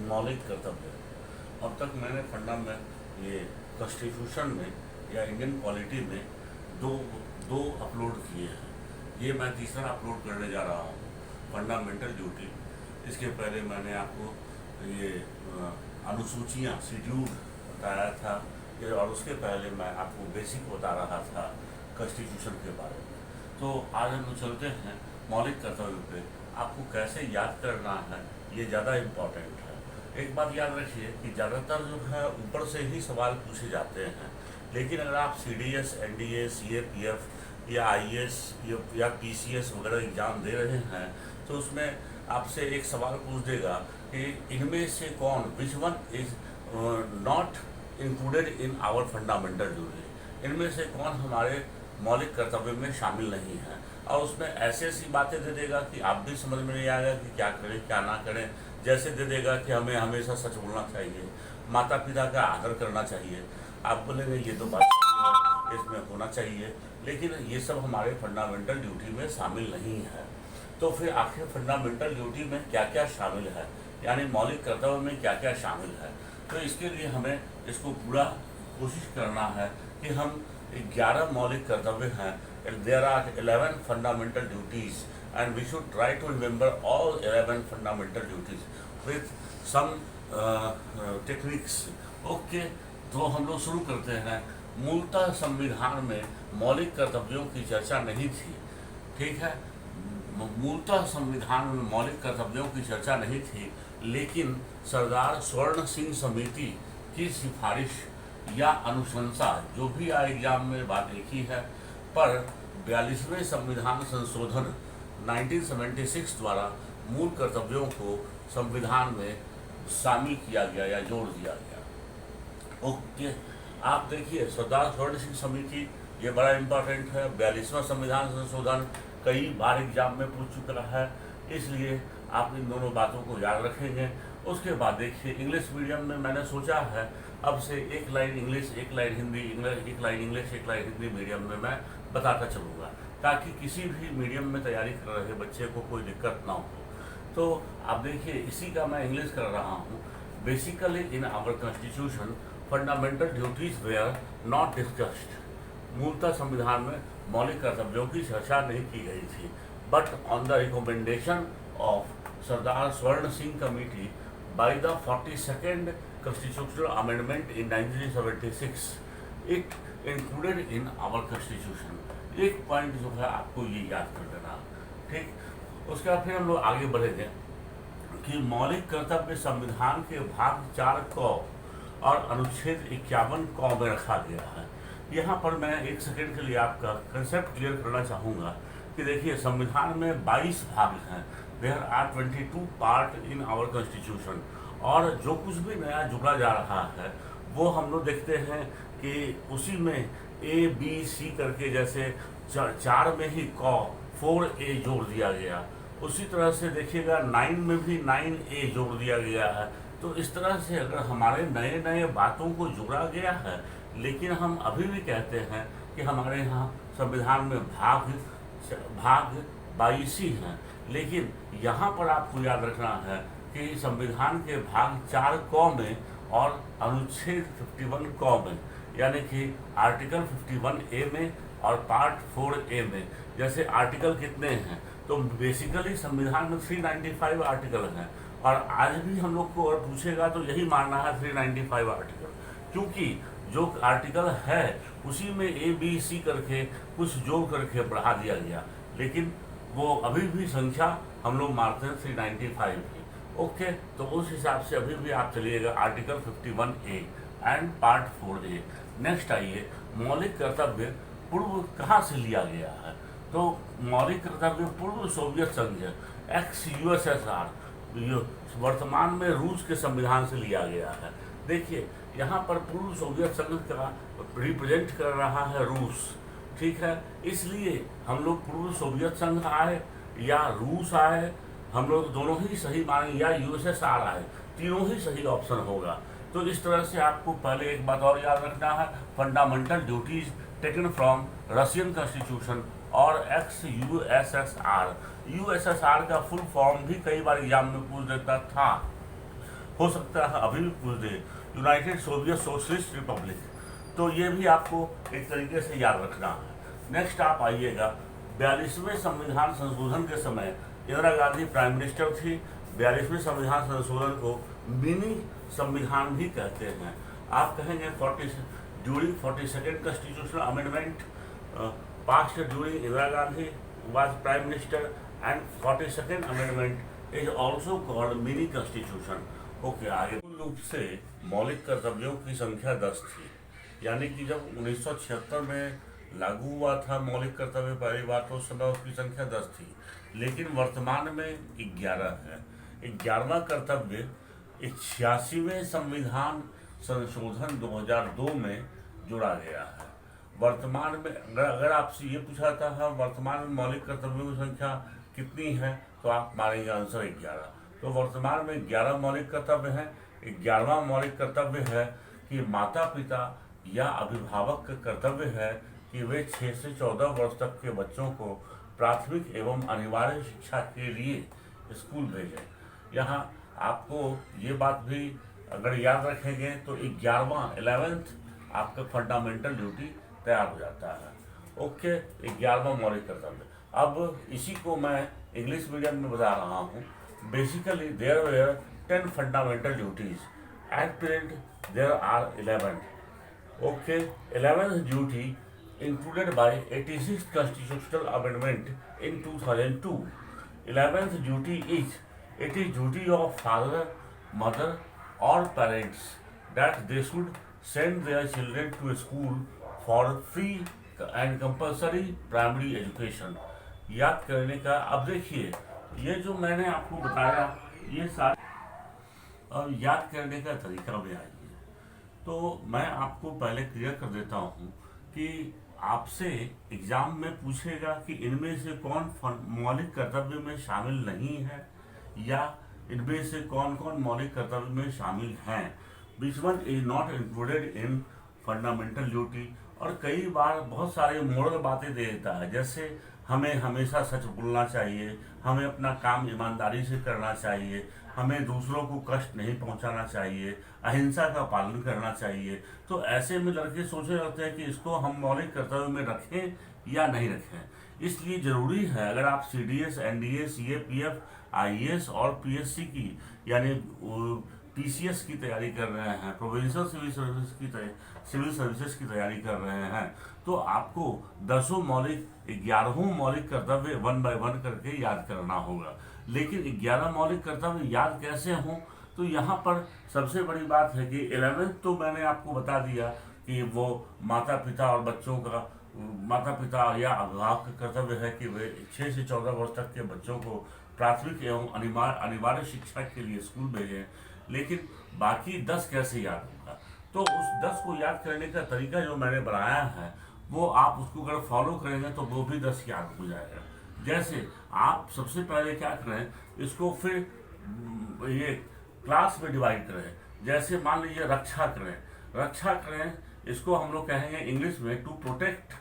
मौलिक कर्तव्य। अब तक मैंने फंडा में ये कॉन्स्टिट्यूशन में या इंडियन पॉलिटी में दो दो अपलोड किए हैं। ये मैं तीसरा अपलोड करने जा रहा हूँ, फंडामेंटल ड्यूटी। इसके पहले मैंने आपको ये अनुसूचियाँ शेड्यूल बताया था, और उसके पहले मैं आपको बेसिक बता रहा था कॉन्स्टिट्यूशन के बारे में। तो आज हम चलते हैं मौलिक कर्तव्य पे। आपको कैसे याद करना है ये ज़्यादा इम्पॉर्टेंट है। एक बात याद रखिए कि ज़्यादातर जो है ऊपर से ही सवाल पूछे जाते हैं, लेकिन अगर आप CDS, NDA, CAPF या IAS या PCS वगैरह एग्ज़ाम दे रहे हैं तो उसमें आपसे एक सवाल पूछ देगा कि इनमें से कौन, which one is not included in our fundamental duty, इनमें से कौन हमारे मौलिक कर्तव्य में शामिल नहीं है। और उसमें ऐसी ऐसी बातें दे देगा कि आप भी समझ में नहीं आएगा कि क्या करें क्या ना करें। जैसे दे देगा कि हमें हमेशा सच बोलना चाहिए, माता पिता का आदर करना चाहिए। आप बोलेंगे ये तो बात सही है, इसमें होना चाहिए, लेकिन ये सब हमारे फंडामेंटल ड्यूटी में शामिल नहीं है। तो फिर आखिर फंडामेंटल ड्यूटी में क्या क्या शामिल है, यानी मौलिक कर्तव्य में क्या क्या शामिल है। तो इसके लिए हमें इसको पूरा कोशिश करना है कि हम 11 मौलिक कर्तव्य हैं। There are 11 fundamental duties and we should try to remember all 11 fundamental duties with some techniques. Okay, तो हम लोग शुरू करते हैं। मूलतः संविधान में मौलिक कर्तव्यों की चर्चा नहीं थी, ठीक है। मूलतः संविधान में मौलिक कर्तव्यों की चर्चा नहीं थी, लेकिन सरदार स्वर्ण सिंह समिति की सिफारिश या अनुशंसा, जो भी एग्जाम में बात लिखी है, पर 42वें संविधान संशोधन 1976 द्वारा मूल कर्तव्यों को संविधान में शामिल किया गया या जोड़ दिया गया। ओके, आप देखिए सरदार स्वर्ण सिंह समिति, ये बड़ा इम्पोर्टेंट है। 42वां संविधान संशोधन कई बार एग्जाम में पूछ चुका है, इसलिए आप इन दोनों बातों को याद रखेंगे। उसके बाद देखिए इंग्लिश मीडियम में मैंने सोचा है अब से एक लाइन इंग्लिश, एक लाइन हिंदी, एक लाइन इंग्लिश, एक लाइन हिंदी मीडियम में मैं बताता चलूँगा, ताकि किसी भी मीडियम में तैयारी कर रहे बच्चे को कोई दिक्कत ना हो। तो आप देखिए इसी का मैं इंग्लिश कर रहा हूँ। Basically in our constitution fundamental duties were not discussed. मूलतः संविधान में मौलिक कर्तव्यों की चर्चा नहीं की गई थी, but on the recommendation of Sardar Swaran Singh committee by the 42nd constitutional amendment in 1976 it included in our constitution। एक पॉइंट जो है आपको ये याद कर लेना, ठीक। उसके बाद फिर हम लोग आगे बढ़ेंगे कि मौलिक कर्तव्य संविधान के भाग 4 क और अनुच्छेद 51 क में रखा गया है। यहाँ पर मैं एक सेकेंड के लिए आपका कंसेप्ट क्लियर करना चाहूँगा कि देखिए संविधान में 22 भाग हैं। There are 22 part in our constitution, और जो कुछ भी नया जुड़ा जा रहा है वो हम लोग देखते हैं कि उसी में ABC करके, जैसे 4 में ही क 4A जोड़ दिया गया। उसी तरह से देखिएगा 9 में भी 9A जोड़ दिया गया है। तो इस तरह से अगर हमारे नए नए बातों को जोड़ा गया है, लेकिन हम अभी भी कहते हैं कि हमारे यहाँ संविधान में भाग 22 ही हैं, लेकिन यहाँ पर आपको याद रखना है कि संविधान के भाग 4 क में और अनुच्छेद 51 क में, यानी कि आर्टिकल 51A में और पार्ट 4A में, जैसे आर्टिकल कितने हैं, तो बेसिकली संविधान में 395 आर्टिकल हैं, और आज भी हम लोग को अगर पूछेगा तो यही मानना है 395 आर्टिकल, क्योंकि जो आर्टिकल है उसी में ABC करके कुछ जोड़ करके बढ़ा दिया गया, लेकिन वो अभी भी संख्या हम लोग मारते हैं 395 की। ओके, तो उस हिसाब से अभी भी आप चलिएगा article 51A and part 4A। Next आइए, मौलिक कर्तव्य पूर्व कहाँ से लिया गया है। तो मौलिक कर्तव्य पूर्व सोवियत संघ, ex-USSR, वर्तमान में रूस के संविधान से लिया गया है। देखिए यहाँ पर पूर्व सोवियत संघ का रिप्रेजेंट कर रहा है रूस, ठीक है। इसलिए हम लोग पूर्व सोवियत संघ आए या रूस आए, हम लोग दोनों ही सही मानेंगे, या USSR आए, तीनों ही सही ऑप्शन होगा। तो इस तरह से आपको पहले एक बात और याद रखना है, fundamental duties taken from Russian constitution और ex-USSR। USSR का फुल फॉर्म भी कई बार एग्जाम में पूछ देता था, हो सकता है अभी भी पूछ दे, यूनाइटेड सोवियत सोशलिस्ट रिपब्लिक। तो ये भी आपको एक तरीके से याद रखना है। नेक्स्ट आप आइएगा, 42वें संविधान संशोधन के समय इंदिरा गांधी प्राइम मिनिस्टर थी। 42वें संविधान संशोधन को मिनी संविधान भी कहते हैं। आप कहेंगे 42nd constitutional amendment passed during Indira Gandhi was prime minister, and 42nd amendment is also called mini constitution. Okay, आगे मूल रूप से मौलिक कर्तव्यों की संख्या 10 थी, यानी कि जब 1976 में लागू हुआ था मौलिक कर्तव्य पहली बार, तो उस समय उसकी संख्या 10 थी, लेकिन वर्तमान में 11 है। 11वां कर्तव्य 86वें संविधान संशोधन 2002 में जोड़ा गया है। वर्तमान में अगर आपसे ये पूछा था हाँ वर्तमान में मौलिक कर्तव्यों की संख्या कितनी है, तो आप मानेंगे आंसर 11। तो वर्तमान में 11 मौलिक कर्तव्य हैं। 11वां मौलिक कर्तव्य है कि माता पिता या अभिभावक का कर्तव्य है कि वे 6 से 14 वर्ष तक के बच्चों को प्राथमिक एवं अनिवार्य शिक्षा के लिए स्कूल भेजें। यहाँ आपको ये बात भी अगर याद रखेंगे तो 11th आपका फंडामेंटल ड्यूटी तैयार हो जाता है। ओके, 11वां मौलिक कर्तव्य। अब इसी को मैं इंग्लिश मीडियम में बता रहा हूँ। Basically there were 10 fundamental duties, at present there are 11। Okay, 11th duty included by 86th constitutional amendment in 2002. 11th duty is, it is duty of father, mother or parents that they should send their children to school for free and compulsory primary education. याद करने का, अब देखिए ये जो मैंने आपको बताया ये सारे और याद करने का तरीका भी आइए, तो मैं आपको पहले क्लियर कर देता हूँ कि आपसे एग्जाम में पूछेगा कि इनमें से कौन मौलिक कर्तव्य में शामिल नहीं है या इनमें से कौन कौन मौलिक कर्तव्य में शामिल हैं, विच one is not included in fundamental duty. और कई बार बहुत सारे मोरल बातें देता है, जैसे हमें हमेशा सच बोलना चाहिए, हमें अपना काम ईमानदारी से करना चाहिए, हमें दूसरों को कष्ट नहीं पहुंचाना चाहिए, अहिंसा का पालन करना चाहिए। तो ऐसे में लड़के सोचे रहते हैं कि इसको हम मौलिक कर्तव्य में रखें या नहीं रखें। इसलिए जरूरी है अगर आप CDS, NDA, CAPF, IAS और PSC की यानी PCS की तैयारी कर रहे हैं, प्रोविंशियल सिविल सर्विसेज की तैयारी कर रहे हैं, तो आपको 10 मौलिक 11 मौलिक कर्तव्य 1 by 1 करके याद करना होगा। लेकिन 11 मौलिक कर्तव्य याद कैसे हों, तो यहाँ पर सबसे बड़ी बात है कि 11th तो मैंने आपको बता दिया कि वो माता पिता और बच्चों का, माता पिता या अभिभावक का कर्तव्य है कि वे 6 से 14 वर्ष तक के बच्चों को प्राथमिक एवं अनिवार्य शिक्षा के लिए स्कूल भेजें। लेकिन बाकी 10 कैसे याद होगा, तो उस 10 को याद करने का तरीका जो मैंने बनाया है वो आप उसको अगर फॉलो करेंगे तो वो भी 10 याद हो जाएगा। जैसे आप सबसे पहले क्या करें, इसको फिर ये क्लास में डिवाइड करें। जैसे मान लीजिए रक्षा करें, इसको हम लोग कहेंगे इंग्लिश में टू प्रोटेक्ट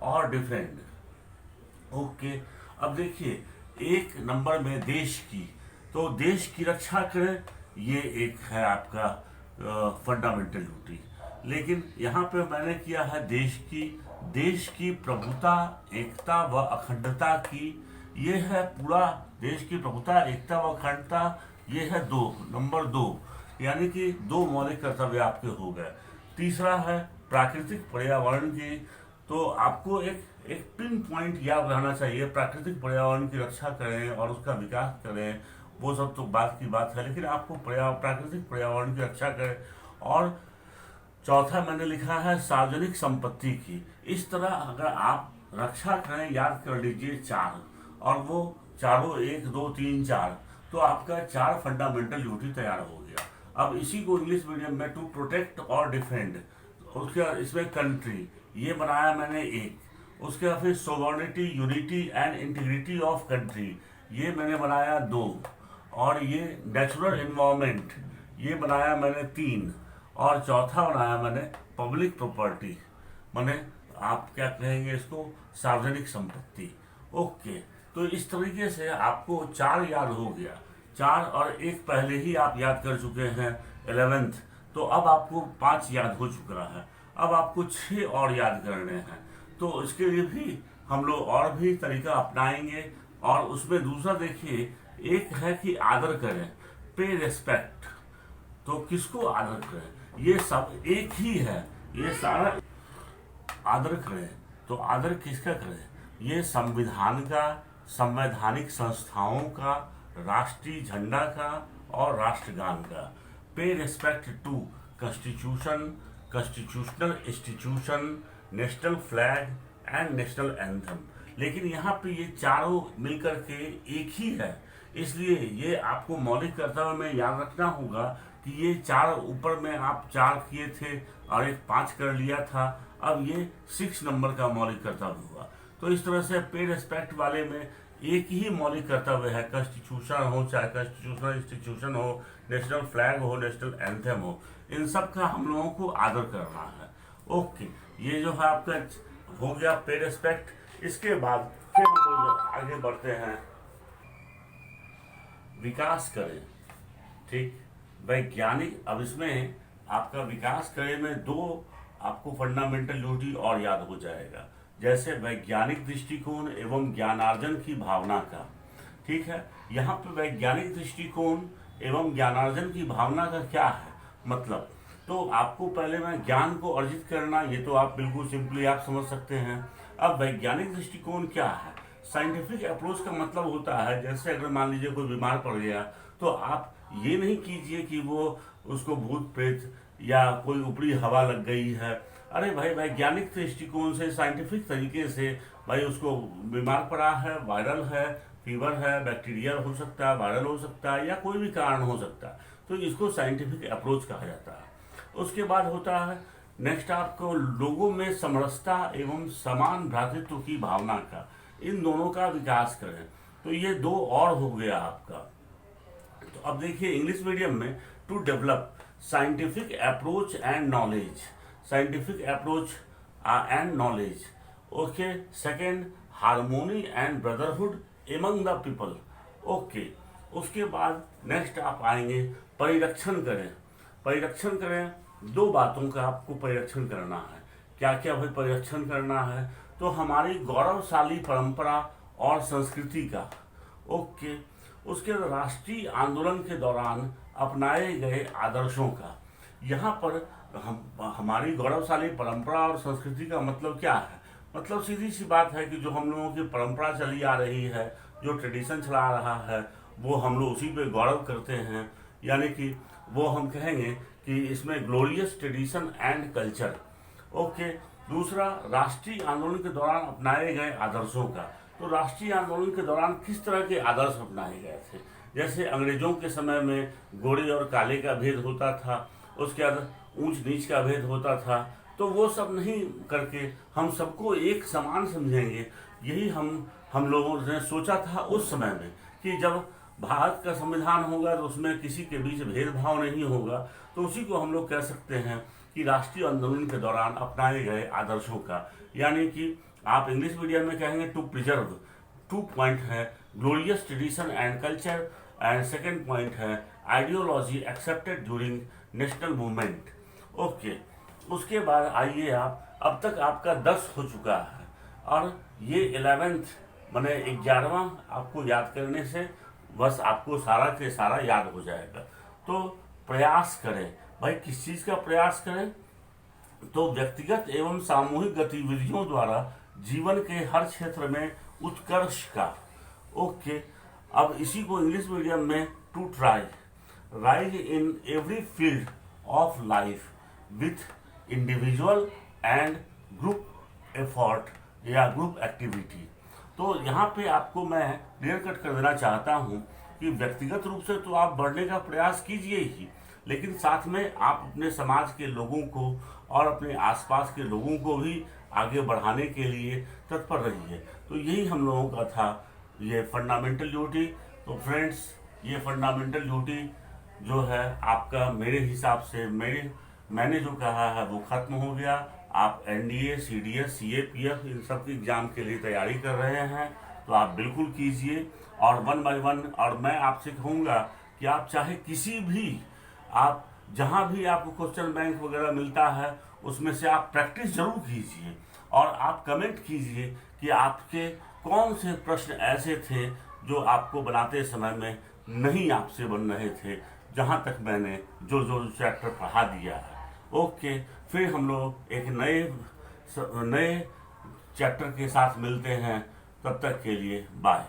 और डिफेंड। ओके, अब देखिए 1 नंबर में देश की, तो देश की रक्षा करें, ये एक है आपका फंडामेंटल ड्यूटी। लेकिन यहाँ पे मैंने किया है देश की प्रभुता, एकता व अखंडता की, ये है पूरा देश की प्रभुता, एकता व अखंडता, ये है नंबर 2, यानी कि 2 मौलिक कर्तव्य आपके हो गए। तीसरा है प्राकृतिक पर्यावरण की, तो आपको एक पिन पॉइंट याद रहना चाहिए, प्राकृतिक पर्यावरण की रक्षा करें और उसका विकास करें, वो सब तो बात की बात है, लेकिन आपको प्राकृतिक पर्यावरण की रक्षा करें। और चौथा मैंने लिखा है सार्वजनिक संपत्ति की। इस तरह अगर आप रक्षा करें, याद कर लीजिए 4, और वो चारों 1 2 3 4, तो आपका 4 फंडामेंटल ड्यूटी तैयार हो गया। अब इसी को इंग्लिश मीडियम में टू प्रोटेक्ट और डिफेंड, उसके इसमें कंट्री ये बनाया मैंने 1, उसके बाद फिर sovereignty, unity and integrity of country ये मैंने बनाया 2, और ये नेचुरल एनवायरनमेंट ये बनाया मैंने 3, और चौथा बनाया मैंने पब्लिक प्रॉपर्टी, मैंने आप क्या कहेंगे इसको, सार्वजनिक संपत्ति। ओके, तो इस तरीके से आपको 4 याद हो गया। 4 और 1 पहले ही आप याद कर चुके हैं 11th, तो अब आपको 5 याद हो चुका है। अब आपको 6 और याद करने हैं। तो इसके लिए भी हम लोग और भी तरीका अपनाएंगे। और उसमें दूसरा देखिए, एक है कि आदर करें, पे रेस्पेक्ट। तो किसको आदर करें, ये सब एक ही है, ये सारा आदर करें। तो आदर किसका करें, ये संविधान का, संवैधानिक संस्थाओं का, राष्ट्रीय झंडा का और राष्ट्रगान का। Pay respect to constitution, constitutional institution, national flag and national anthem. लेकिन यहाँ पे ये चारों मिलकर के एक ही है, इसलिए ये आपको मौलिक कर्तव्य में याद रखना होगा कि ये 4 ऊपर में आप 4 किए थे और एक 5 कर लिया था, अब ये 6 नंबर का मौलिक कर्तव्य हुआ। तो इस तरह से पे रेस्पेक्ट वाले में एक ही मौलिक कर्तव्य है, कॉन्स्टिट्यूशन हो, चाहे कॉन्स्टिट्यूशनल इंस्टीट्यूशन हो, नेशनल फ्लैग हो, नेशनल एंथम हो, इन सब का हम लोगों को आदर करना है। ओके, ये जो है आपका हो गया पे रेस्पेक्ट। इसके बाद फिर हम लोग आगे बढ़ते हैं, विकास करें। ठीक, वैज्ञानिक। अब इसमें आपका विकास करें में 2 आपको फंडामेंटल ड्यूटी और याद हो जाएगा, जैसे वैज्ञानिक दृष्टिकोण एवं ज्ञानार्जन की भावना का। ठीक है, यहाँ पे वैज्ञानिक दृष्टिकोण एवं ज्ञानार्जन की भावना का क्या है मतलब, तो आपको पहले में ज्ञान को अर्जित करना, ये तो आप बिल्कुल सिंपली आप समझ सकते हैं। अब वैज्ञानिक दृष्टिकोण क्या है, साइंटिफिक अप्रोच का मतलब होता है, जैसे अगर मान लीजिए कोई बीमार पड़ गया तो आप ये नहीं कीजिए कि वो उसको भूत प्रेत या कोई ऊपरी हवा लग गई है। अरे भाई, वैज्ञानिक दृष्टिकोण से, साइंटिफिक तरीके से, भाई उसको बीमार पड़ा है, वायरल है, फीवर है, बैक्टीरियल हो सकता है, वायरल हो सकता है, या कोई भी कारण हो सकता है, तो इसको साइंटिफिक अप्रोच कहा जाता है। उसके बाद होता है नेक्स्ट आपको लोगों में समरसता एवं समान भ्रातृत्व की भावना का, इन दोनों का विकास करें। तो ये 2 और हो गया आपका। तो अब देखिए, इंग्लिश मीडियम में to develop scientific approach and knowledge, scientific approach and knowledge. Okay, second harmony and brotherhood among the people. Okay, उसके बाद नेक्स्ट आप आएंगे परिरक्षण करें। परिरक्षण करें, 2 बातों का आपको परिरक्षण करना है। क्या क्या भाई परिरक्षण करना है, तो हमारी गौरवशाली परंपरा और संस्कृति का। ओके, उसके राष्ट्रीय आंदोलन के दौरान अपनाए गए आदर्शों का। यहाँ पर हमारी गौरवशाली परंपरा और संस्कृति का मतलब क्या है, मतलब सीधी सी बात है कि जो हम लोगों की परंपरा चली आ रही है, जो ट्रेडिशन चला रहा है, वो हम लोग उसी पे गौरव करते हैं। यानी कि वो हम कहेंगे कि इसमें glorious tradition and culture. Okay, दूसरा राष्ट्रीय आंदोलन के दौरान अपनाए गए आदर्शों का। तो राष्ट्रीय आंदोलन के दौरान किस तरह के आदर्श अपनाए गए थे, जैसे अंग्रेजों के समय में गोरे और काले का भेद होता था, उसके बाद ऊंच नीच का भेद होता था, तो वो सब नहीं करके हम सबको एक समान समझेंगे। यही हम लोगों ने सोचा था उस समय में कि जब भारत का संविधान होगा तो उसमें किसी के बीच भेदभाव नहीं होगा। तो उसी को हम लोग कह सकते हैं कि राष्ट्रीय आंदोलन के दौरान अपनाए गए आदर्शों का। यानी कि आप इंग्लिश मीडियम में कहेंगे टू प्रिजर्व। 2 पॉइंट है glorious tradition and culture, and second point है ideology accepted during national movement. Okay, उसके बाद आइए आप, अब तक आपका 10 हो चुका है और ये 11th मैंने 11वां आपको याद करने से बस आपको सारा के सारा याद हो जाएगा। तो प्रयास करें भाई, किस चीज़ का प्रयास करें, तो व्यक्तिगत एवं सामूहिक गतिविधियों द्वारा जीवन के हर क्षेत्र में उत्कर्ष का। ओके, अब इसी को इंग्लिश मीडियम में to try rise in every field of life with individual and group effort या ग्रुप एक्टिविटी। तो यहाँ पे आपको मैं क्लियर कट कर देना चाहता हूँ कि व्यक्तिगत रूप से तो आप बढ़ने का प्रयास कीजिए ही, लेकिन साथ में आप अपने समाज के लोगों को और अपने आसपास के लोगों को भी आगे बढ़ाने के लिए तत्पर रहिए। तो यही हम लोगों का था ये फंडामेंटल ड्यूटी। तो फ्रेंड्स, ये फंडामेंटल ड्यूटी जो है आपका मेरे हिसाब से मैंने जो कहा है वो खत्म हो गया। आप एनडीए, सीडीएस, सीएपीएफ इन सब की एग्जाम के लिए तैयारी कर रहे हैं तो आप बिल्कुल कीजिए, और 1 बाय 1। और मैं आपसे कहूँगा कि आप चाहे किसी भी, आप जहाँ भी आपको क्वेश्चन बैंक वगैरह मिलता है उसमें से आप प्रैक्टिस जरूर कीजिए, और आप कमेंट कीजिए कि आपके कौन से प्रश्न ऐसे थे जो आपको बनाते समय में नहीं आपसे बन रहे थे, जहाँ तक मैंने जो जो चैप्टर पढ़ा दिया है। ओके, फिर हम लोग एक नए चैप्टर के साथ मिलते हैं। तब तक के लिए बाय।